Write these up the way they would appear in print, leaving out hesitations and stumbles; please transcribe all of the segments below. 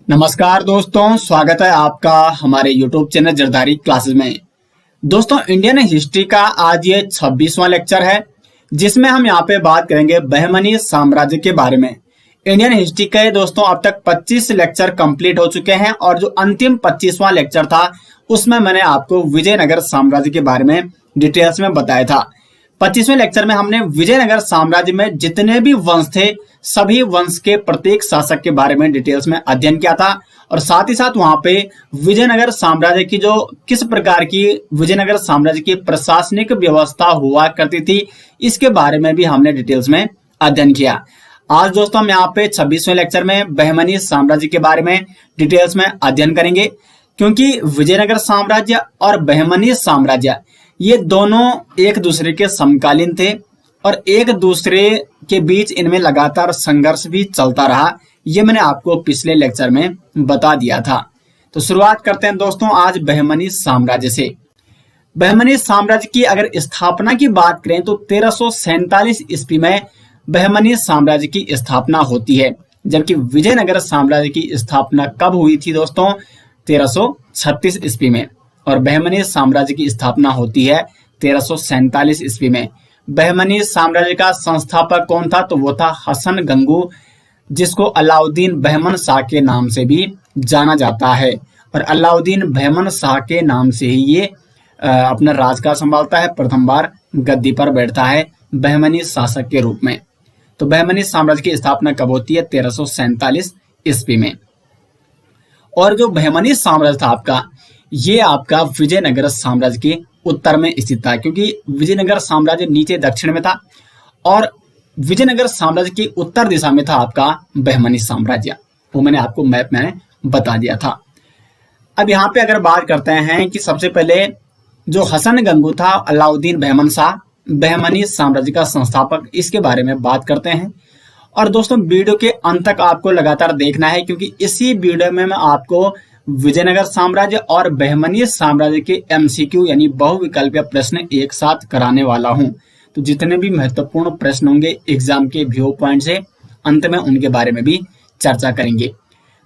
नमस्कार दोस्तों, स्वागत है आपका हमारे YouTube चैनल जरदारी क्लासेस में। दोस्तों, इंडियन हिस्ट्री का आज ये 26वां लेक्चर है जिसमें हम यहाँ पे बात करेंगे बहमनी साम्राज्य के बारे में। इंडियन हिस्ट्री के दोस्तों अब तक 25 लेक्चर कंप्लीट हो चुके हैं और जो अंतिम 25वां लेक्चर था उसमें मैंने आपको विजयनगर साम्राज्य के बारे में डिटेल्स में बताया था। 25वें लेक्चर में हमने विजयनगर साम्राज्य में जितने भी वंश थे सभी वंश के प्रत्येक शासक के बारे में डिटेल्स में अध्ययन किया था और साथ ही साथ वहां पे विजयनगर साम्राज्य की जो किस प्रकार की विजयनगर साम्राज्य की प्रशासनिक व्यवस्था हुआ करती थी इसके बारे में भी हमने डिटेल्स में अध्ययन किया। आज दोस्तों हम यहाँ पे 26वें लेक्चर में बहमनी साम्राज्य के बारे में डिटेल्स में अध्ययन करेंगे, क्योंकि विजयनगर साम्राज्य और बहमनी साम्राज्य ये दोनों एक दूसरे के समकालीन थे और एक दूसरे के बीच इनमें लगातार संघर्ष भी चलता रहा। ये मैंने आपको पिछले लेक्चर में बता दिया था। तो शुरुआत करते हैं दोस्तों आज बहमनी साम्राज्य से। बहमनी साम्राज्य की अगर स्थापना की बात करें तो 1347 ईस्वी में बहमनी साम्राज्य की स्थापना होती है, जबकि विजयनगर साम्राज्य की स्थापना कब हुई थी दोस्तों? 1336 ईस्वी में। और बहमनी साम्राज्य की स्थापना होती है 1347 ईस्वी में। बहमनी साम्राज्य का संस्थापक कौन था? तो वो था हसन गंगू, जिसको अलाउद्दीन बहमन शाह के नाम से भी जाना जाता है। और अलाउद्दीन बहमन शाह के नाम से ही ये अपना राजकाज संभालता है, प्रथम बार गद्दी पर बैठता है बहमनी शासक के रूप में। तो बहमनी साम्राज्य की स्थापना कब होती है? 1347 ईस्वी में। और जो बहमनी साम्राज्य था आपका, ये आपका विजयनगर साम्राज्य के उत्तर में स्थित था, क्योंकि विजयनगर साम्राज्य नीचे दक्षिण में था और विजयनगर साम्राज्य की उत्तर दिशा में था आपका बहमनी साम्राज्य। वो मैंने आपको मैप में बता दिया था। अब यहाँ पे अगर बात करते हैं कि सबसे पहले जो हसन गंगू था अलाउद्दीन बहमन शाह, बहमनी साम्राज्य का संस्थापक, इसके बारे में बात करते हैं। और दोस्तों वीडियो के अंत तक आपको लगातार देखना है, क्योंकि इसी वीडियो में मैं आपको विजयनगर साम्राज्य और बहमनी साम्राज्य के MCQ यानी बहुविकल्पीय प्रश्न एक साथ कराने वाला हूं। तो जितने भी महत्वपूर्ण प्रश्न होंगे एग्जाम के व्यू पॉइंट से अंत में उनके बारे में भी चर्चा करेंगे।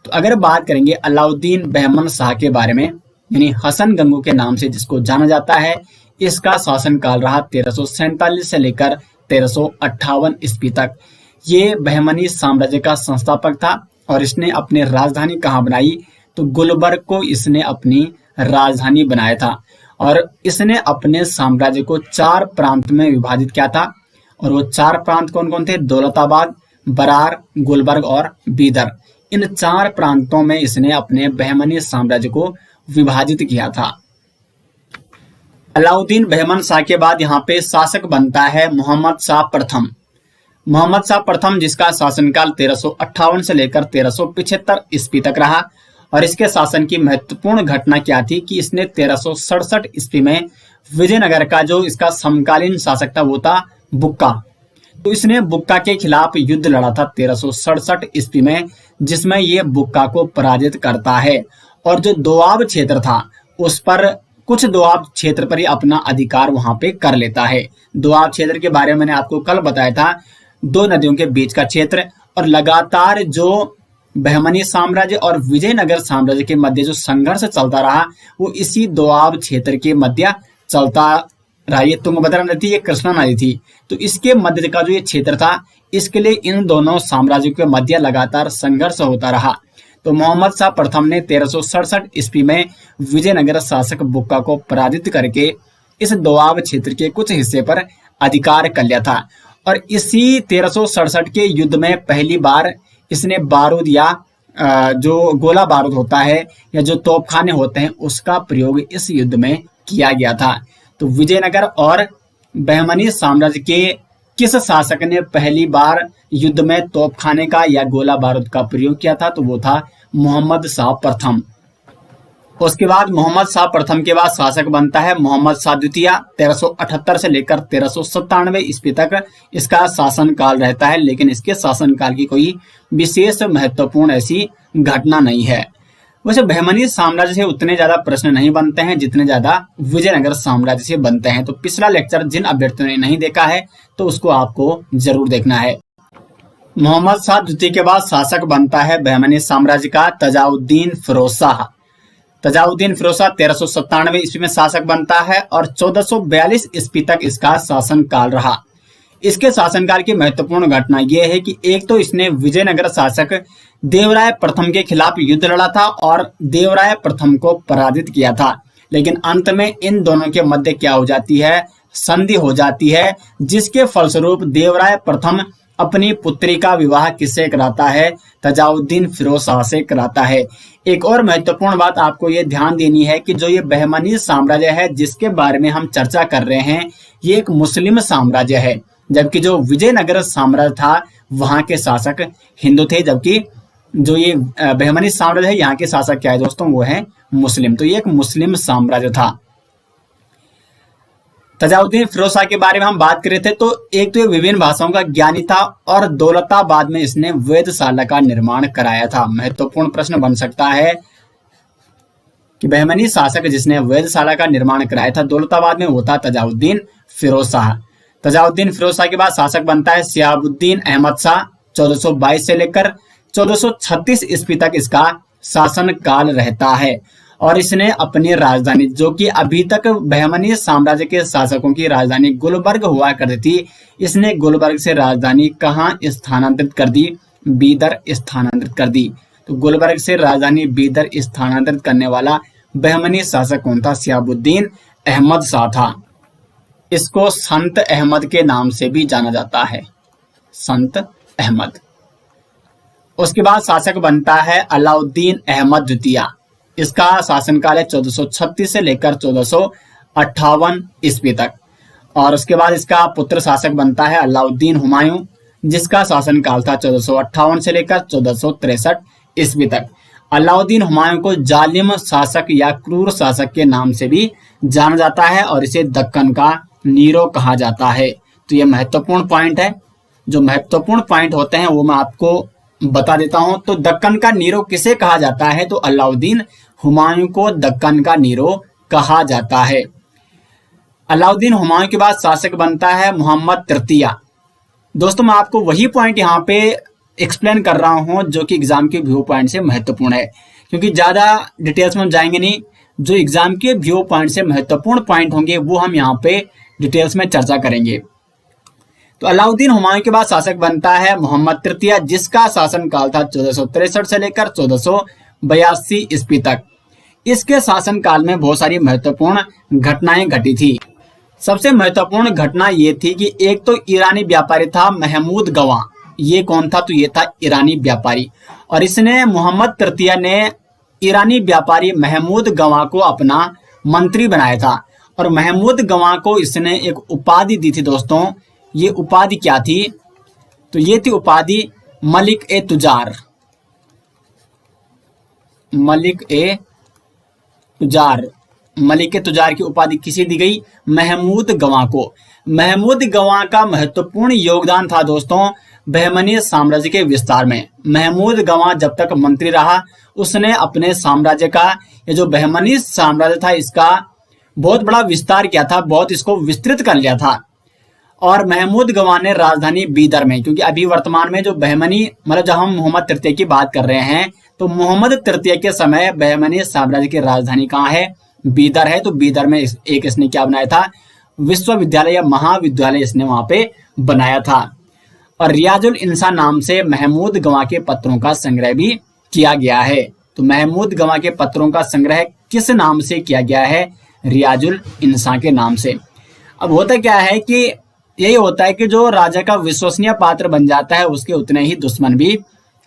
तो अगर बात करेंगे अलाउद्दीन बहमन शाह के बारे में, यानी हसन गंगू के नाम से जिसको जाना जाता है, इसका शासनकाल रहा 1347 से लेकर 1358 ईस्वी तक। ये बहमनी साम्राज्य का संस्थापक था और इसने अपनी राजधानी कहाँ बनाई? तो गुलबर्ग को इसने अपनी राजधानी बनाया था। और इसने अपने साम्राज्य को 4 प्रांत में विभाजित किया था। और वो 4 प्रांत कौन कौन थे? दौलताबाद, बरार, गुलबर्ग और बीदर। इन 4 प्रांतों में इसने अपने बहमनी साम्राज्य को विभाजित किया था। अलाउद्दीन बहमन शाह के बाद यहाँ पे शासक बनता है मोहम्मद शाह प्रथम। मोहम्मद शाह प्रथम, जिसका शासनकाल 1358 से लेकर 1375 ईस्वी तक रहा। और इसके शासन की महत्वपूर्ण घटना क्या थी कि इसने 1367 ईस्वी में विजयनगर का जो इसका समकालीन शासक था वो था बुक्का। तो इसने बुक्का के खिलाफ युद्ध लड़ा था 1367 ईस्वी में, जिसमें ये बुक्का को पराजित करता है। और जो दोआब क्षेत्र था उस पर, कुछ दोआब क्षेत्र पर ही अपना अधिकार वहां पे कर लेता है। दोआब क्षेत्र के बारे में मैंने आपको कल बताया था, 2 नदियों के बीच का क्षेत्र। और लगातार जो बहमनी साम्राज्य और विजयनगर साम्राज्य के मध्य जो संघर्ष चलता रहा वो इसी दोआब क्षेत्र के मध्य चलता रहा। ये तुंगभद्रा नदी, ये कृष्णा नदी थी, तो इसके मध्य का जो ये क्षेत्र था, इसके लिए इन दोनों साम्राज्यों के मध्य लगातार संघर्ष होता रहा। तो मोहम्मद शाह प्रथम ने 1367 ईस्वी में विजयनगर शासक बुक्का को पराजित करके इस दोआब क्षेत्र के कुछ हिस्से पर अधिकार कर लिया था। और इसी 1367 के युद्ध में पहली बार इसने बारूद या जो गोला बारूद होता है या जो तोपखाने होते हैं उसका प्रयोग इस युद्ध में किया गया था। तो विजयनगर और बहमनी साम्राज्य के किस शासक ने पहली बार युद्ध में तोपखाने का या गोला बारूद का प्रयोग किया था? तो वो था मोहम्मद शाह प्रथम। उसके बाद मोहम्मद शाह प्रथम के बाद शासक बनता है मोहम्मद शाह द्वितीय। 1378 से लेकर 1397 ईस्वी तक इसका शासन काल रहता है, लेकिन इसके शासन काल की कोई विशेष महत्वपूर्ण ऐसी घटना नहीं है। वैसे बहमनी साम्राज्य से उतने ज्यादा प्रश्न नहीं बनते हैं जितने ज्यादा विजयनगर साम्राज्य से बनते हैं। तो पिछला लेक्चर जिन अभ्यर्थियों ने नहीं देखा है तो उसको आपको जरूर देखना है। मोहम्मद शाह द्वितीय के बाद शासक बनता है बहमनी साम्राज्य का तजाउद्दीन फिरोज शाह। तजाउद्दीन फिरोज शाह 1397 ईस्वी में शासक बनता है और 1442 ईस्वी तक इसका शासन काल रहा। इसके शासनकाल की महत्वपूर्ण घटना यह है कि एक तो इसने विजयनगर शासक देवराय प्रथम के खिलाफ युद्ध लड़ा था और देवराय प्रथम को पराजित किया था, लेकिन अंत में इन दोनों के मध्य क्या हो जाती है, संधि हो जाती है, जिसके फलस्वरूप देवराय प्रथम अपनी पुत्री का विवाह किससे कराता है, तजाउद्दीन फिरोज शाह से कराता है। एक और महत्वपूर्ण बात आपको ये ध्यान देनी है कि जो ये बहमनी साम्राज्य है जिसके बारे में हम चर्चा कर रहे हैं, ये एक मुस्लिम साम्राज्य है, जबकि जो विजयनगर साम्राज्य था वहां के शासक हिंदू थे, जबकि जो ये बहमनी साम्राज्य है यहाँ के शासक क्या है दोस्तों, वो है मुस्लिम। तो ये एक मुस्लिम साम्राज्य था। तजाउद्दीन फिरोज शाह के बारे में हम बात कर रहे थे, तो एक तो ये विभिन्न भाषाओं का ज्ञानी था और दौलताबाद में इसने वेधशाला का निर्माण कराया था। महत्वपूर्ण प्रश्न बन सकता है कि बहमनी शासक जिसने वेधशाला का निर्माण कराया था दौलताबाद में, वो था तजाउद्दीन फिरोज शाह। तजाउद्दीन फिरोज शाह के बाद शासक बनता है शिहाबुद्दीन अहमद शाह। 1422 से लेकर 1436 ईस्वी तक इसका शासन काल रहता है और इसने अपनी राजधानी, जो कि अभी तक बहमनी साम्राज्य के शासकों की राजधानी गुलबर्ग हुआ करती थी, इसने गुलबर्ग से राजधानी कहाँ स्थानांतरित कर दी, बीदर स्थानांतरित कर दी। तो गुलबर्ग से राजधानी बीदर स्थानांतरित करने वाला बहमनी शासक कौन था, शिहाबुद्दीन अहमद शाह था। इसको संत अहमद के नाम से भी जाना जाता है, संत अहमद। उसके बाद शासक बनता है अलाउद्दीन अहमद द्वितीय। इसका शासनकाल है 1436 से लेकर 1458 ईस्वी तक। और उसके बाद इसका पुत्र शासक बनता है अलाउद्दीन हुमायूं, जिसका शासनकाल था 1458 से लेकर 1463 ईस्वी तक। अलाउद्दीन हुमायूं को जालिम शासक या क्रूर शासक के नाम से भी जाना जाता है और इसे दक्कन का नीरो कहा जाता है। तो ये महत्वपूर्ण पॉइंट है। जो महत्वपूर्ण पॉइंट होते हैं वो मैं आपको बता देता हूं। तो दक्कन का नीरो किसे कहा जाता है, तो अलाउद्दीन हुमायूं को दक्कन का नीरो कहा जाता है। अलाउद्दीन हुमायूं के बाद शासक बनता है मोहम्मद तृतीय। दोस्तों मैं आपको वही पॉइंट यहाँ पे एक्सप्लेन कर रहा हूं जो कि एग्जाम के व्यू पॉइंट से महत्वपूर्ण है, क्योंकि ज्यादा डिटेल्स में हम जाएंगे नहीं। जो एग्जाम के व्यू पॉइंट से महत्वपूर्ण पॉइंट होंगे वो हम यहाँ पे डिटेल्स में चर्चा करेंगे। तो अलाउद्दीन हुमायूं के बाद शासक बनता है मोहम्मद तृतीय, जिसका शासनकाल था 1463 से लेकर 1482 ईस्वी तक। इसके शासनकाल में बहुत सारी महत्वपूर्ण घटनाएं घटी थी। सबसे महत्वपूर्ण घटना ये थी कि एक तो ईरानी व्यापारी था महमूद गवां। ये कौन था, तो ये था ईरानी व्यापारी, और इसने मोहम्मद तृतीय ने ईरानी व्यापारी महमूद गवां को अपना मंत्री बनाया था। और महमूद गवां को इसने एक उपाधि दी थी दोस्तों। ये उपाधि क्या थी, तो ये थी उपाधि मलिक ए तुजार। मलिक ए तुजार, मलिक ए तुजार की उपाधि किसे दी गई, महमूद गवां को। महमूद गवां का महत्वपूर्ण योगदान था दोस्तों बहमनी साम्राज्य के विस्तार में। महमूद गवां जब तक मंत्री रहा उसने अपने साम्राज्य का, ये जो बहमनी साम्राज्य था इसका बहुत बड़ा विस्तार किया था, बहुत इसको विस्तृत कर लिया था। और महमूद गवां ने राजधानी बीदर में, क्योंकि अभी वर्तमान में जो बहमनी, मतलब जब हम मोहम्मद तृतीय की बात कर रहे हैं तो मोहम्मद तृतीय के समय बहमनी साम्राज्य की राजधानी कहाँ है, बीदर है। तो बीदर में एक इसने क्या बनाया था, विश्वविद्यालय या महाविद्यालय इसने वहां पे बनाया था। और रियाजुल इंसान नाम से महमूद गवां के पत्रों का संग्रह भी किया गया है। तो महमूद गवां के पत्रों का संग्रह किस नाम से किया गया है, रियाजुल इंसान के नाम से। अब होता क्या है कि यही होता है कि जो राजा का विश्वसनीय पात्र बन जाता है उसके उतने ही दुश्मन भी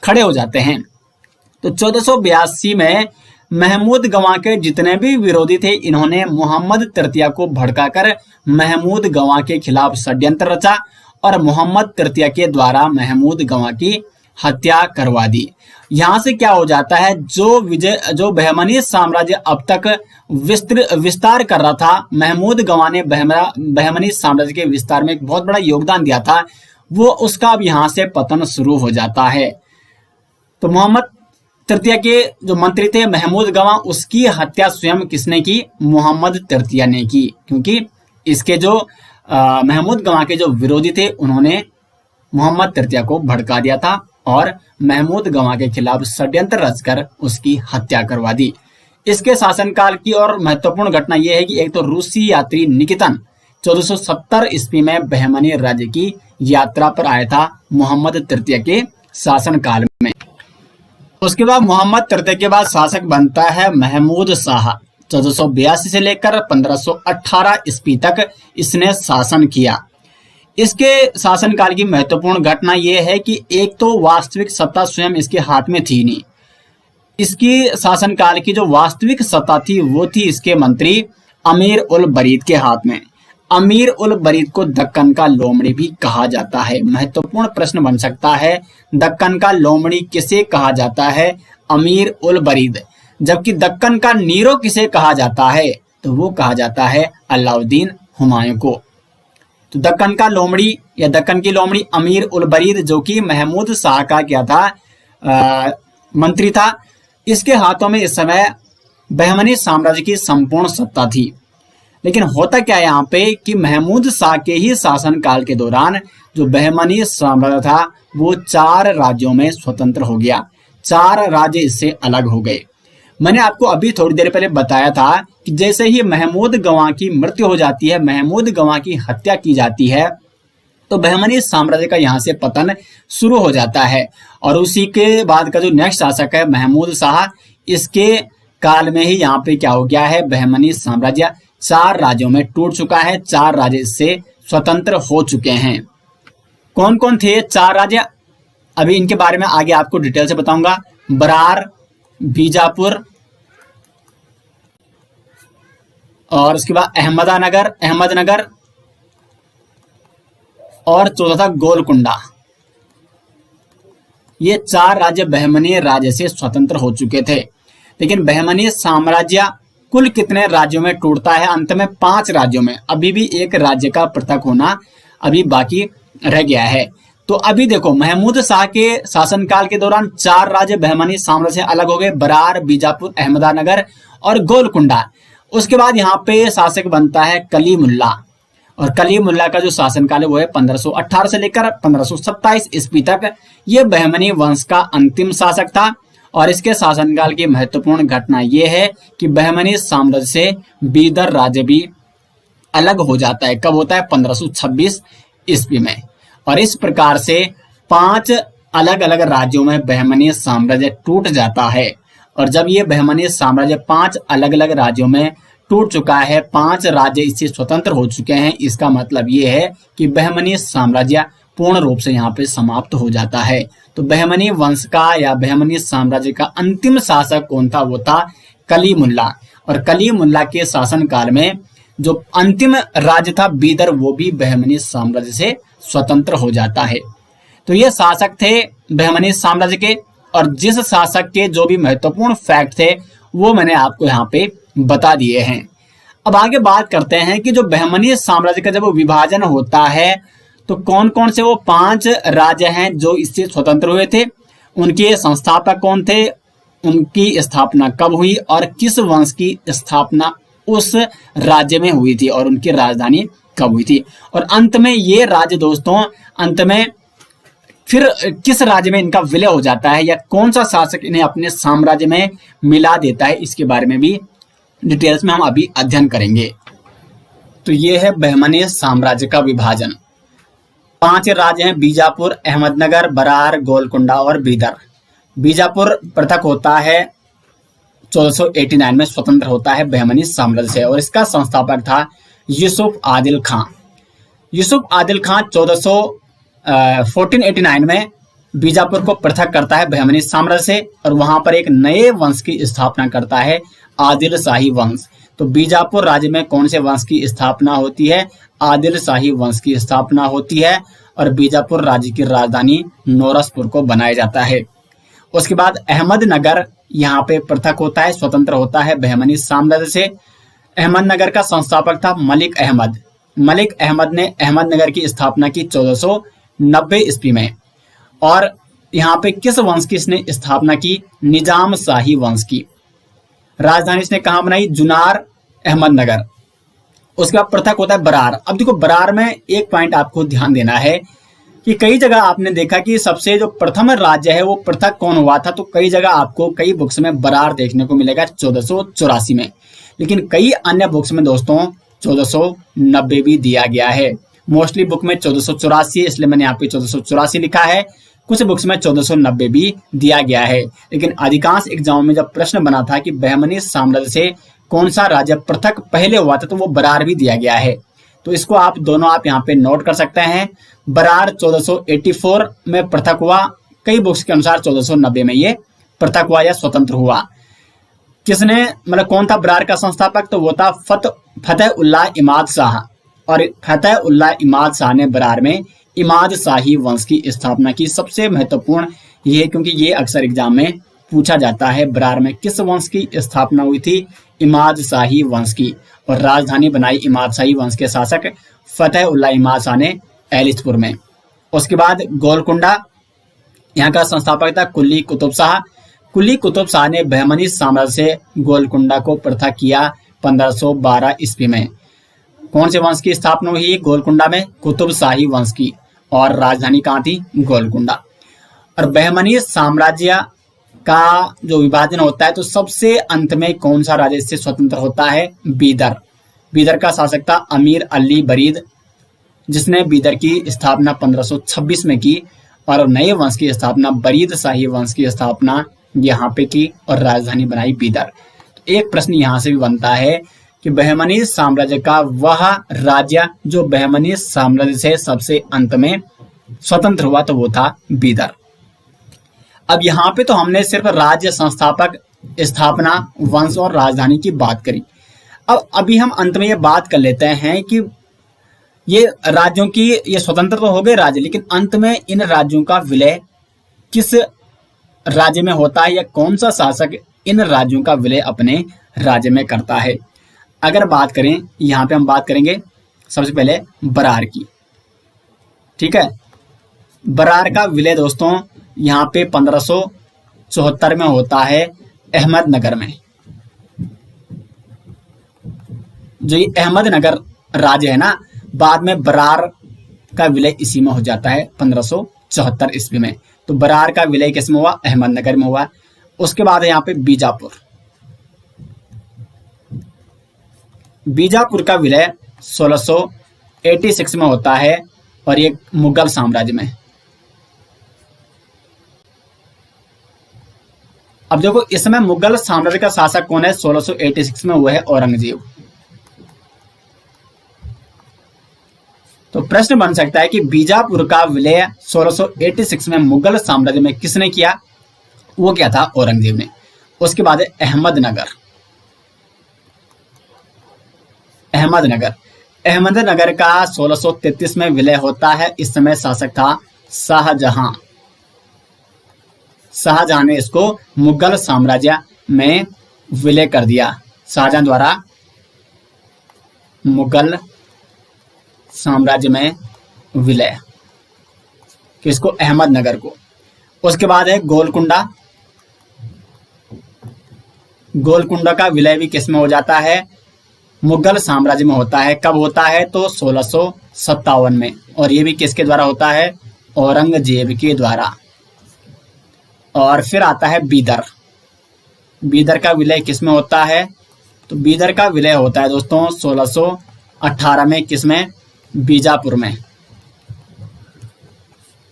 खड़े हो जाते हैं। तो 1482 में महमूद गवां के जितने भी विरोधी थे इन्होंने मोहम्मद तृतीय को भड़काकर महमूद गवां के खिलाफ षड्यंत्र रचा और मोहम्मद तृतीय के द्वारा महमूद गवां की हत्या करवा दी। यहां से क्या हो जाता है, जो बहमनी साम्राज्य अब तक विस्तार कर रहा था, महमूद गवां ने बहमनी साम्राज्य के विस्तार में एक बहुत बड़ा योगदान दिया था, वो उसका अब यहां से पतन शुरू हो जाता है। तो मोहम्मद तृतीय के जो मंत्री थे महमूद गवां, उसकी हत्या स्वयं किसने की, मोहम्मद तृतीय ने की, क्योंकि इसके जो महमूद गवां के जो विरोधी थे उन्होंने मोहम्मद तृतीय को भड़का दिया था और महमूद गवां के खिलाफ षड्यंत्र रचकर उसकी हत्या करवा दी। इसके शासनकाल की और महत्वपूर्ण घटना यह है कि एक तो रूसी यात्री निकितन 1470 ईस्वी में बहमनी राज्य की यात्रा पर आया था मोहम्मद तृतीय के शासनकाल में। उसके बाद मोहम्मद तृतीय के बाद शासक बनता है महमूद शाह। 1482 से लेकर 1518 ईस्वी तक इसने शासन किया। इसके शासनकाल की महत्वपूर्ण घटना यह है कि एक तो वास्तविक सत्ता स्वयं इसके हाथ में थी नहीं। इसकी शासनकाल की जो वास्तविक सत्ता थी वो थी इसके मंत्री अमीर उल बरीद के हाथ में। अमीर उल बरीद को दक्कन का लोमड़ी भी कहा जाता है। महत्वपूर्ण प्रश्न बन सकता है, दक्कन का लोमड़ी किसे कहा जाता है? अमीर उल बरीद। जबकि दक्कन का नीरो किसे कहा जाता है? तो वो कहा जाता है अलाउद्दीन हुमायूं को। तो दक्कन का लोमड़ी या दक्कन की लोमड़ी अमीर उल बरीद, जो कि महमूद शाह का क्या था, मंत्री था, इसके हाथों में इस समय बहमनी साम्राज्य की संपूर्ण सत्ता थी। लेकिन होता क्या है यहाँ पे कि महमूद शाह के ही शासनकाल के दौरान जो बहमनी साम्राज्य था वो 4 राज्यों में स्वतंत्र हो गया। 4 राज्य इससे अलग हो गए। मैंने आपको अभी थोड़ी देर पहले बताया था कि जैसे ही महमूद गवां की मृत्यु हो जाती है, महमूद गवां की हत्या की जाती है, तो बहमनी साम्राज्य का यहाँ से पतन शुरू हो जाता है। और उसी के बाद का जो नेक्स्ट शासक है महमूद शाह, इसके काल में ही यहाँ पे क्या हो गया है, बहमनी साम्राज्य 4 राज्यों में टूट चुका है। 4 राज्य इससे स्वतंत्र हो चुके हैं। कौन कौन थे 4 राज्य? अभी इनके बारे में आगे आपको डिटेल से बताऊंगा। बरार, बीजापुर और उसके बाद अहमदनगर और चौथा था गोलकुंडा। ये 4 राज्य बहमनी राज्य से स्वतंत्र हो चुके थे। लेकिन बहमनी साम्राज्य कुल कितने राज्यों में टूटता है? अंत में 5 राज्यों में। अभी भी एक राज्य का पृथक होना अभी बाकी रह गया है। तो अभी देखो, महमूद शाह के शासनकाल के दौरान 4 राज्य बहमनी साम्राज्य से अलग हो गए, बरार, बीजापुर, अहमदनगर और गोलकुंडा। उसके बाद यहाँ पे शासक बनता है कलीमुल्ला, और कलीमुल्ला का जो शासनकाल है वो है 1518 से लेकर 1527 ईस्वी तक। ये बहमनी वंश का अंतिम शासक था। और इसके शासनकाल की महत्वपूर्ण घटना यह है कि बहमनी साम्राज्य से बीदर राज्य भी अलग हो जाता है। कब होता है? 1526 ईस्वी में। और इस प्रकार से 5 अलग अलग राज्यों में बहमनी साम्राज्य टूट जाता है। और जब ये बहमनी साम्राज्य 5 अलग अलग राज्यों में टूट चुका है, 5 राज्य इससे स्वतंत्र हो चुके हैं, इसका मतलब ये है कि बहमनी साम्राज्य पूर्ण रूप से यहाँ पे समाप्त हो जाता है। तो बहमनी वंश का या बहमनी साम्राज्य का अंतिम शासक कौन था? वो था कलीमुल्ला। और कलीमुल्ला के शासनकाल में जो अंतिम राज्य था बीदर, वो भी बहमनी साम्राज्य से स्वतंत्र हो जाता है। तो ये शासक थे बहमनी साम्राज्य के। और जिस शासक के जो भी महत्वपूर्ण फैक्ट थे वो मैंने आपको यहाँ पे बता दिए हैं। अब आगे बात करते हैं कि जो बहमनी साम्राज्य का जब विभाजन होता है तो कौन कौन से वो 5 राज्य हैं जो इससे स्वतंत्र हुए थे, उनके संस्थापक कौन थे, उनकी स्थापना कब हुई और किस वंश की स्थापना उस राज्य में हुई थी और उनकी राजधानी कब हुई थी। और अंत में ये राज्य दोस्तों, अंत में फिर किस राज्य में इनका विलय हो जाता है या कौन सा शासक इन्हें अपने साम्राज्य में मिला देता है, इसके बारे में भी डिटेल्स में हम अभी अध्ययन करेंगे। तो ये है बहमनी साम्राज्य का विभाजन। 5 राज्य हैं, बीजापुर, अहमदनगर, बरार, गोलकुंडा और बीदर। बीजापुर पृथक होता है 1489 में, स्वतंत्र होता है बहमनी साम्राज्य से। और इसका संस्थापक था यूसुफ आदिल खां। यूसुफ आदिल खां 1489 में बीजापुर को पृथक करता है बहमनी साम्राज्य से और वहां पर एक नए वंश की स्थापना करता है, आदिल शाही वंश। तो बीजापुर राज्य में कौन से वंश की स्थापना होती है? आदिल शाही वंश की स्थापना होती है। और बीजापुर राज्य की राजधानी नौरसपुर को बनाया जाता है। उसके बाद अहमदनगर यहाँ पे पृथक होता है, स्वतंत्र होता है बहमनी साम्राज्य से। अहमदनगर का संस्थापक था मलिक अहमद। मलिक अहमद ने अहमदनगर की स्थापना की 1490 ईस्वी में। और यहाँ पे किस वंश की इसने स्थापना की? निजाम शाही वंश की। राजधानी इसने कहाँ बनाई? जुनार, अहमदनगर। उसके बाद पृथक होता है बरार। अब देखो, बरार में एक पॉइंट आपको ध्यान देना है। कि कई जगह आपने देखा कि सबसे जो प्रथम राज्य है वो पृथक कौन हुआ था, तो कई जगह आपको कई बुक्स में बरार देखने को मिलेगा 1484 में, लेकिन कई अन्य बुक्स में दोस्तों 1490 भी दिया गया है। मोस्टली बुक में 1484 इसलिए मैंने यहाँ पे 1484 लिखा है, कुछ बुक्स में 1490 भी दिया गया है। लेकिन अधिकांश एग्जाम में जब प्रश्न बना था कि बहमनी साम्राज्य से कौन सा राज्य पृथक पहले हुआ था, तो वो बरार भी दिया गया है। तो इसको आप दोनों आप यहाँ पे नोट कर सकते हैं। बरार 1484 में पृथक हुआ, कई बुक्स के अनुसार 1490 में ये पृथक हुआ या स्वतंत्र हुआ। किसने मतलब कौन था बरार का संस्थापक, तो वो था फतेह उल्लाह इमाद शाह। और फतेह उल्लाह इमाद शाह ने बरार में इमाद शाही वंश की स्थापना की। सबसे महत्वपूर्ण ये है क्योंकि ये अक्सर एग्जाम में पूछा जाता है, बरार में किस वंश की स्थापना हुई थी, इमाद शाही वंश की, और राजधानी बनाई इमाद शाही वंश के शासक फतेह उल्लाह इमाद शाह ने एलिचपुर में। उसके बाद गोलकुंडा, यहाँ का संस्थापक था कुली कुतुब शाह। कुली कुतुब शाह ने बहमनी साम्राज्य से गोलकुंडा को पृथक किया 1512 ईस्वी में। कौन से वंश की स्थापना हुई गोलकुंडा में, कुतुब शाही वंश की, और राजधानी कहाँ थी, गोलकुंडा। और बहमनी साम्राज्य का जो विभाजन होता है तो सबसे अंत में कौन सा राज्य से स्वतंत्र होता है, बीदर। बीदर का शासक था अमीर अली बरीद, जिसने बीदर की स्थापना 1526 में की, और नए वंश की स्थापना बरीद शाही वंश की स्थापना यहाँ पे की और राजधानी बनाई बीदर। तो एक प्रश्न यहाँ से भी बनता है कि बहमनी साम्राज्य का वह राज्य जो बहमनी साम्राज्य से सबसे अंत में स्वतंत्र हुआ, तो वो था बीदर। अब यहाँ पे तो हमने सिर्फ राज्य, संस्थापक, स्थापना, वंश और राजधानी की बात करी। अब अभी हम अंत में ये बात कर लेते हैं कि ये राज्यों की, ये स्वतंत्र तो हो गए राज्य, लेकिन अंत में इन राज्यों का विलय किस राज्य में होता है, या कौन सा शासक इन राज्यों का विलय अपने राज्य में करता है। अगर बात करें, यहाँ पे हम बात करेंगे सबसे पहले बरार की। ठीक है, बरार का विलय दोस्तों यहाँ पे 1574 में होता है अहमदनगर में। जो ये अहमदनगर राज्य है ना, बाद में बरार का विलय इसी में हो जाता है 1574 ईस्वी में। तो बरार का विलय किस में हुआ, अहमदनगर में हुआ। उसके बाद है यहाँ पे बीजापुर। बीजापुर का विलय 1686 में होता है, और ये मुगल साम्राज्य में। अब देखो इस समय मुगल साम्राज्य का शासक कौन है, 1686 में हुआ है औरंगजेब। तो प्रश्न बन सकता है कि बीजापुर का विलय 1686 में मुगल साम्राज्य में किसने किया, वो क्या था, औरंगजेब ने। उसके बाद है अहमदनगर। अहमदनगर, अहमदनगर का 1633 में विलय होता है। इस समय शासक था शाहजहां। शाहजहां ने इसको मुगल साम्राज्य में विलय कर दिया। शाहजहां द्वारा मुगल साम्राज्य में विलय, किसको, अहमदनगर को। उसके बाद है गोलकुंडा। गोलकुंडा का विलय भी किस में हो जाता है, मुगल साम्राज्य में होता है। कब होता है, तो 1657 में, और ये भी किसके द्वारा होता है, औरंगजेब के द्वारा। और फिर आता है बीदर। बीदर का विलय किस में होता है, तो बीदर का विलय होता है दोस्तों 1618 में, किसमें, बीजापुर में।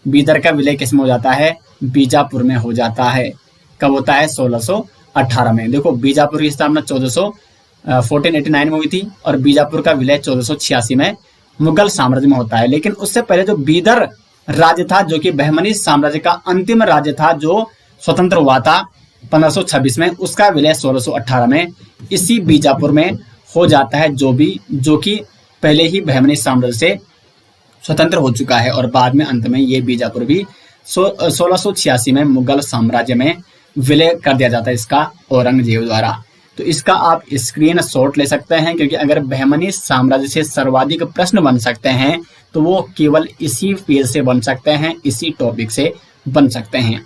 बीदर का विलय किस में हो जाता है, बीजापुर में हो जाता है। कब होता है, 1618 में। देखो बीजापुर की स्थापना 1489 में हुई थी, और बीजापुर का विलय 1486 में मुगल साम्राज्य में होता है। लेकिन उससे पहले जो बीदर राज्य था, जो कि बहमनी साम्राज्य का अंतिम राज्य था, जो स्वतंत्र हुआ था 1526 में, उसका विलय 1618 में इसी बीजापुर में हो जाता है, जो कि पहले ही बहमनी साम्राज्य से स्वतंत्र हो चुका है। और बाद में अंत में ये बीजापुर भी 1686 में मुगल साम्राज्य में विलय कर दिया जाता है इसका, औरंगजेब द्वारा। तो इसका आप स्क्रीन शॉट ले सकते हैं, क्योंकि अगर बहमनी साम्राज्य से सर्वाधिक प्रश्न बन सकते हैं तो वो केवल इसी फील्ड से बन सकते हैं, इसी टॉपिक से बन सकते हैं।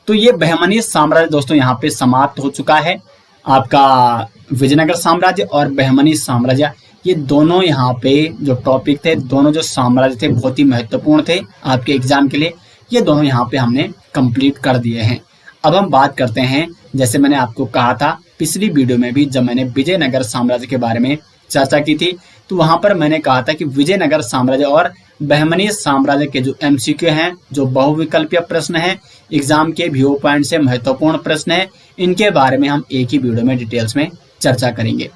तो ये बहमनी साम्राज्य दोस्तों यहाँ पे समाप्त हो चुका है। आपका विजयनगर साम्राज्य और बहमनी साम्राज्य ये दोनों यहाँ पे जो टॉपिक थे, दोनों जो साम्राज्य थे बहुत ही महत्वपूर्ण थे आपके एग्जाम के लिए, ये दोनों यहाँ पे हमने कंप्लीट कर दिए हैं। अब हम बात करते हैं, जैसे मैंने आपको कहा था पिछली वीडियो में भी, जब मैंने विजयनगर साम्राज्य के बारे में चर्चा की थी, तो वहां पर मैंने कहा था कि विजयनगर साम्राज्य और बहमनी साम्राज्य के जो एमसीक्यू हैं, जो बहुविकल्पीय प्रश्न है, एग्जाम के व्यू पॉइंट से महत्वपूर्ण प्रश्न है, इनके बारे में हम एक ही वीडियो में डिटेल्स में चर्चा करेंगे।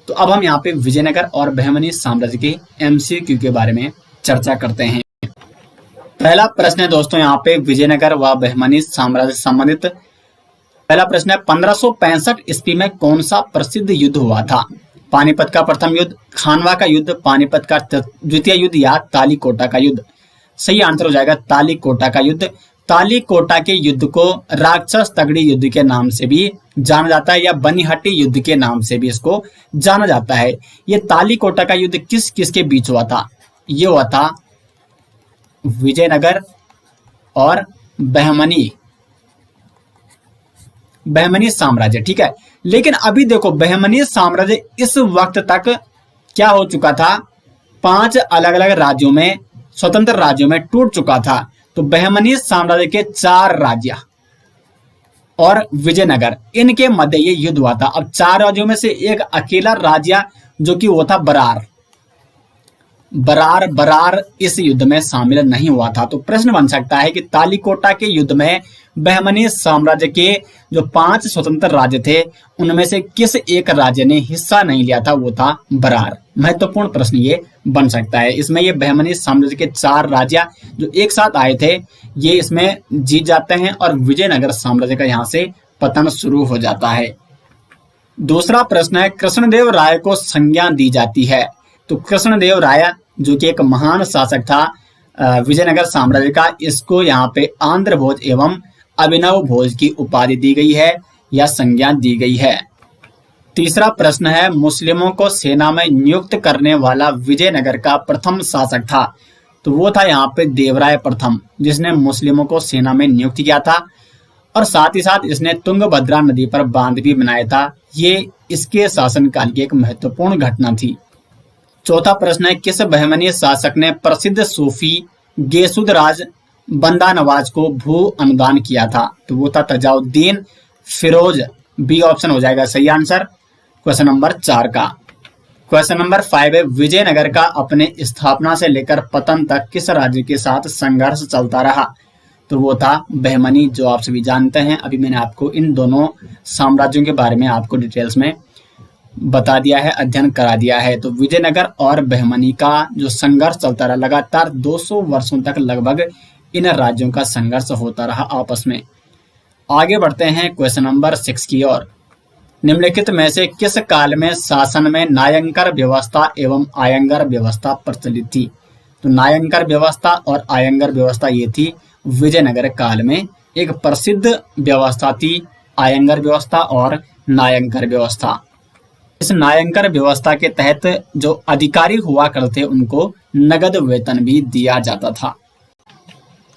तो अब हम यहाँ पे विजयनगर और बहमनी साम्राज्य के एमसीक्यू के बारे में चर्चा करते हैं। पहला प्रश्न है दोस्तों यहाँ पे विजयनगर व बहमनी साम्राज्य से संबंधित। पहला प्रश्न है 1565 ईस्वी में कौन सा प्रसिद्ध युद्ध हुआ था? पानीपत का प्रथम युद्ध, खानवा का युद्ध, पानीपत का द्वितीय युद्ध या तालीकोटा का युद्ध? सही आंसर हो जाएगा तालीकोटा का युद्ध। तालीकोटा के युद्ध को राक्षस तगड़ी युद्ध के नाम से भी जाना जाता है या बनीहट्टी युद्ध के नाम से भी इसको जाना जाता है। ये तालीकोटा का युद्ध किस किस के बीच हुआ था? ये हुआ था विजयनगर और बहमनी साम्राज्य, ठीक है। लेकिन अभी देखो बहमनी साम्राज्य इस वक्त तक क्या हो चुका था, 5 अलग अलग राज्यों में, स्वतंत्र राज्यों में टूट चुका था। तो बहमनी साम्राज्य के 4 राज्य और विजयनगर, इनके मध्य ये युद्ध हुआ था। अब 4 राज्यों में से एक अकेला राज्य जो कि वो था बरार इस युद्ध में शामिल नहीं हुआ था। तो प्रश्न बन सकता है कि तालीकोटा के युद्ध में बहमनी साम्राज्य के जो 5 स्वतंत्र राज्य थे, उनमें से किस एक राज्य ने हिस्सा नहीं लिया था? वो था बरार। महत्वपूर्ण प्रश्न ये बन सकता है। इसमें ये बहमनी साम्राज्य के 4 राज्य जो एक साथ आए थे, ये इसमें जीत जाते हैं और विजयनगर साम्राज्य का यहाँ से पतन शुरू हो जाता है। दूसरा प्रश्न है कृष्णदेव राय को संज्ञा दी जाती है। तो कृष्णदेव राय जो कि एक महान शासक था विजयनगर साम्राज्य का, इसको यहाँ पे आंध्र भोज एवं अभिनव भोज की उपाधि दी गई है या संज्ञा दी गई है। तीसरा प्रश्न है मुस्लिमों को सेना में नियुक्त करने वाला विजयनगर का प्रथम शासक था। तो वो था यहाँ पे देवराय प्रथम, जिसने मुस्लिमों को सेना में नियुक्त किया था और साथ ही साथ इसने तुंगभद्रा नदी पर बांध भी बनाया था। ये इसके शासनकाल की एक महत्वपूर्ण घटना थी। चौथा प्रश्न है किस बहमनी शासक ने प्रसिद्ध सूफी गेसुदराज बंदा नवाज को भू अनुदान किया था? तो वो था तजाउद्दीन फिरोज। बी ऑप्शन हो जाएगा सही आंसर क्वेश्चन नंबर 4 का। क्वेश्चन नंबर 5 है विजयनगर का अपने स्थापना से लेकर पतन तक किस राज्य के साथ संघर्ष चलता रहा? तो वो था बहमनी, जो आप सभी जानते हैं। अभी मैंने आपको इन दोनों साम्राज्यों के बारे में आपको डिटेल्स में बता दिया है, अध्ययन करा दिया है। तो विजयनगर और बहमनी का जो संघर्ष चलता रहा, लगातार 200 वर्षों तक लगभग इन राज्यों का संघर्ष होता रहा आपस में। आगे बढ़ते हैं क्वेश्चन नंबर 6 की ओर। निम्नलिखित में से किस काल में शासन में नायंकर व्यवस्था एवं आयंगर व्यवस्था प्रचलित थी? तो नायंकर व्यवस्था और आयंगर व्यवस्था ये थी विजयनगर काल में एक प्रसिद्ध व्यवस्था थी, आयंगर व्यवस्था और नायंकर व्यवस्था। इस नायंकर व्यवस्था के तहत जो अधिकारी हुआ करते उनको नगद वेतन भी दिया जाता था।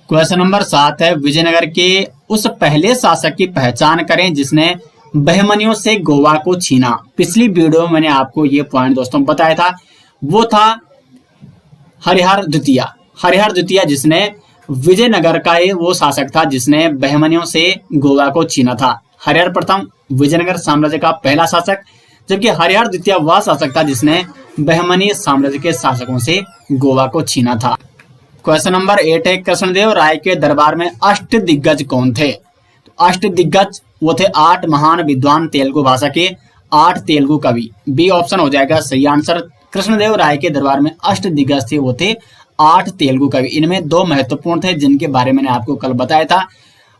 क्वेश्चन नंबर 7 है विजयनगर के उस पहले शासक की पहचान करें जिसने बहमनियों से गोवा को छीना। पिछली वीडियो में मैंने आपको ये पॉइंट दोस्तों बताया था, वो था हरिहर द्वितीय, जिसने विजयनगर का वो शासक था जिसने बहमनियों से गोवा को छीना था। हरिहर प्रथम विजयनगर साम्राज्य का पहला शासक, जबकि हरिहर द्वितीय वह शासक था जिसने बहमनी साम्राज्य के शासकों से गोवा को छीना था। क्वेश्चन नंबर 8 है कृष्णदेव राय के दरबार में अष्टदिग्गज कौन थे? तो अष्टदिग्गज वो थे 8 महान विद्वान तेलुगु भाषा के 8 तेलुगु कवि। बी ऑप्शन हो जाएगा सही आंसर। कृष्णदेव राय के दरबार में अष्टदिग्गज थे, वो थे 8 तेलुगु कवि। इनमें 2 महत्वपूर्ण थे जिनके बारे में मैंने आपको कल बताया था,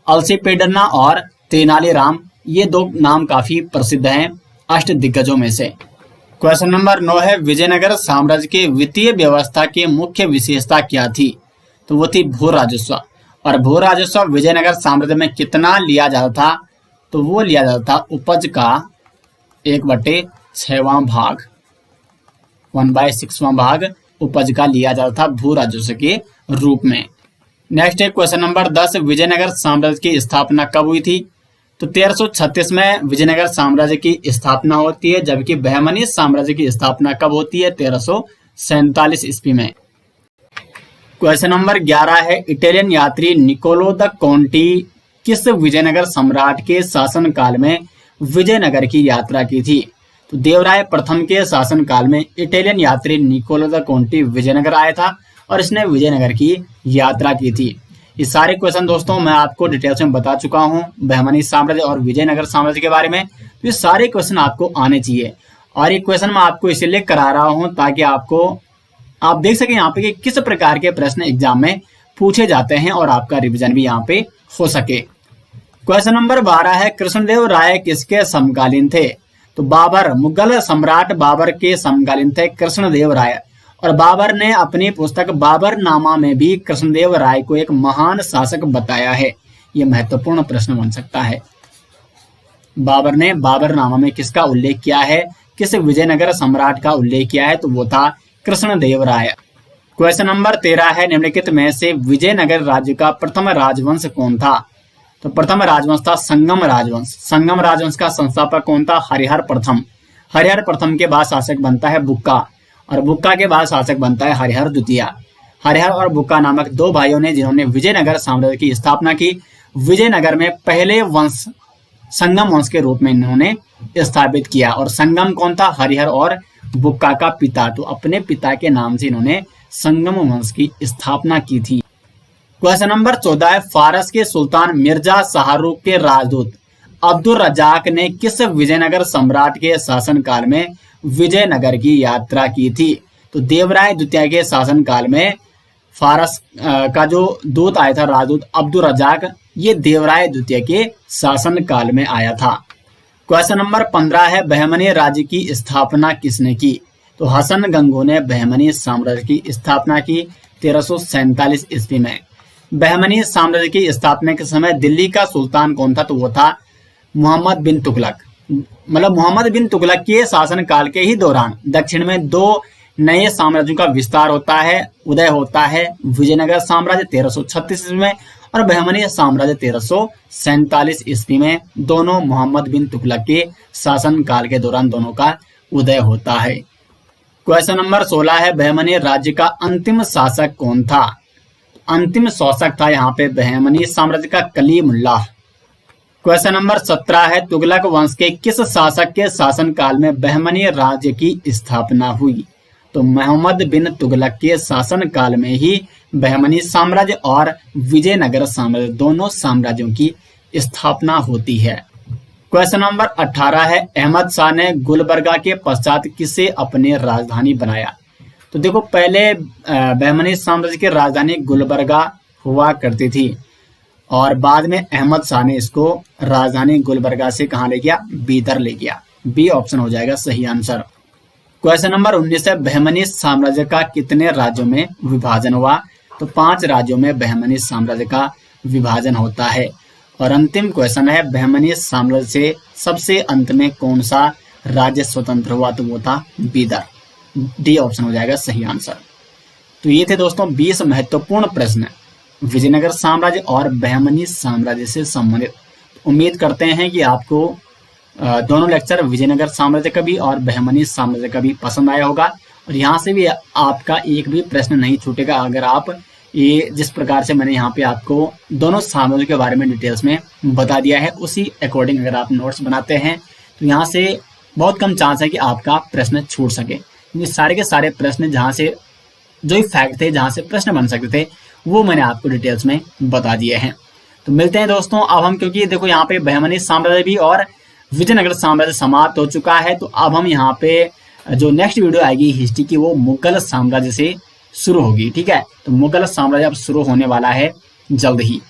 अलसीपेडन्ना और तेनालीराम। ये 2 नाम काफी प्रसिद्ध हैं अष्टदिग्गजों में से। क्वेश्चन नंबर 9 है विजयनगर साम्राज्य के वित्तीय व्यवस्था की मुख्य विशेषता क्या थी? तो वो थी भू राजस्व। और भू राजस्व विजयनगर साम्राज्य में कितना लिया जाता था? तो वो लिया जाता था उपज का 1/6वां भाग, 1/6वां भाग उपज का लिया जाता था भू राजस्व के रूप में। नेक्स्ट है क्वेश्चन नंबर 10 विजयनगर साम्राज्य की स्थापना कब हुई थी? तो 1336 में विजयनगर साम्राज्य की स्थापना होती है, जबकि बहमनी साम्राज्य की स्थापना कब होती है? 1347 ईस्वी में। क्वेश्चन नंबर 11 है, इटालियन यात्री निकोलो द कोंटी किस विजयनगर सम्राट के शासनकाल में विजयनगर की यात्रा की थी? तो देवराय प्रथम के शासनकाल में इटालियन यात्री निकोलो द कोंटी विजयनगर आया था और इसने विजयनगर की यात्रा की थी। ये सारे क्वेश्चन दोस्तों मैं आपको डिटेल्स में बता चुका हूँ बहमनी साम्राज्य और विजयनगर साम्राज्य के बारे में। तो ये सारे क्वेश्चन आपको आने चाहिए और ये क्वेश्चन मैं आपको इसीलिए करा रहा हूँ ताकि आप देख सकें यहाँ पे कि किस प्रकार के प्रश्न एग्जाम में पूछे जाते हैं और आपका रिविजन भी यहाँ पे हो सके। क्वेश्चन नंबर 12 है, कृष्णदेव राय किसके समकालीन थे? तो बाबर, मुगल सम्राट बाबर के समकालीन थे कृष्णदेव राय। और बाबर ने अपनी पुस्तक बाबरनामा में भी कृष्णदेव राय को एक महान शासक बताया है। यह महत्वपूर्ण प्रश्न बन सकता है। बाबर ने बाबरनामा में किसका उल्लेख किया है? किस विजयनगर सम्राट का उल्लेख किया है? तो वो था कृष्णदेव राय। क्वेश्चन नंबर 13 है, निम्नलिखित में से विजयनगर राज्य का प्रथम राजवंश कौन था? तो प्रथम राजवंश था संगम राजवंश। संगम राजवंश का संस्थापक कौन था? हरिहर प्रथम। हरिहर प्रथम के बाद शासक बनता है बुक्का और बुक्का के बाद शासक बनता है हरिहर द्वितीय। हरिहर और बुक्का नामक दो भाइयों ने जिन्होंने विजयनगर साम्राज्य की स्थापना की। विजयनगर में पहले वंश संगम वंश के रूप में इन्होंने स्थापित किया। और संगम कौन था? हरिहर और बुक्का का पिता। तो अपने पिता के नाम से इन्होंने संगम वंश की स्थापना की थी। क्वेश्चन नंबर 14 है, फारस के सुल्तान मिर्जा शाहरुख के राजदूत अब्दुल रजाक ने किस विजयनगर सम्राट के शासनकाल में विजयनगर की यात्रा की थी? तो देवराय द्वितीय के शासनकाल में फारस का जो दूत आया था, राजदूत अब्दुल रजाक, ये देवराय द्वितीय के शासनकाल में आया था। क्वेश्चन नंबर 15 है, बहमनी राज्य की स्थापना किसने की? तो हसन गंगू ने बहमनी साम्राज्य की स्थापना की 1347 ईस्वी में। बहमनी साम्राज्य की स्थापना के समय दिल्ली का सुल्तान कौन था? तो वो था मोहम्मद बिन तुगलक। मतलब मोहम्मद बिन तुगलक के शासनकाल के ही दौरान दक्षिण में दो नए साम्राज्यों का विस्तार होता है, उदय होता है। विजयनगर साम्राज्य 1336 ईस्वी में और बहमनी साम्राज्य 1347 ईस्वी में। दोनों मोहम्मद बिन तुगलक के शासनकाल के दौरान दोनों का उदय होता है। क्वेश्चन नंबर 16 है, बहमनी राज्य का अंतिम शासक कौन था? अंतिम शासक था यहाँ पे बहमनी साम्राज्य का कलीमुल्लाह। क्वेश्चन नंबर 17 है, तुगलक वंश के किस शासक के शासनकाल में बहमनी राज्य की स्थापना हुई? तो मोहम्मद बिन तुगलक के शासनकाल में ही बहमनी साम्राज्य और विजयनगर साम्राज्य दोनों साम्राज्यों की स्थापना होती है। क्वेश्चन नंबर 18 है, अहमद शाह ने गुलबर्गा के पश्चात किसे अपनी राजधानी बनाया? तो देखो, पहले बहमनी साम्राज्य की राजधानी गुलबर्गा हुआ करती थी और बाद में अहमद शाह ने इसको राजधानी गुलबर्गा से कहाँ ले गया? बीदर ले गया। बी ऑप्शन हो जाएगा सही आंसर। क्वेश्चन नंबर 19 है, बहमनी साम्राज्य का कितने राज्यों में विभाजन हुआ? तो 5 राज्यों में बहमनी साम्राज्य का विभाजन होता है। और अंतिम क्वेश्चन है, बहमनी साम्राज्य से सबसे अंत में कौन सा राज्य स्वतंत्र हुआ? तो वो था बीदर। डी ऑप्शन हो जाएगा सही आंसर। तो ये थे दोस्तों 20 महत्वपूर्ण प्रश्न विजयनगर साम्राज्य और बहमनी साम्राज्य से संबंधित। उम्मीद करते हैं कि आपको दोनों लेक्चर विजयनगर साम्राज्य का भी और बहमनी साम्राज्य का भी पसंद आया होगा और यहाँ से भी आपका एक भी प्रश्न नहीं छूटेगा अगर आप ये जिस प्रकार से मैंने यहाँ पे आपको दोनों साम्राज्य के बारे में डिटेल्स में बता दिया है उसी अकॉर्डिंग अगर आप नोट्स बनाते हैं तो यहाँ से बहुत कम चांस है कि आपका प्रश्न छूट सके। ये सारे के सारे प्रश्न जहाँ से जो फैक्ट थे, जहाँ से प्रश्न बन सकते थे, वो मैंने आपको डिटेल्स में बता दिए हैं। तो मिलते हैं दोस्तों अब हम, क्योंकि देखो यहाँ पे बहमनी साम्राज्य भी और विजयनगर साम्राज्य समाप्त हो चुका है, तो अब हम यहाँ पे जो नेक्स्ट वीडियो आएगी हिस्ट्री की वो मुगल साम्राज्य से शुरू होगी। ठीक है, तो मुगल साम्राज्य अब शुरू होने वाला है जल्द ही।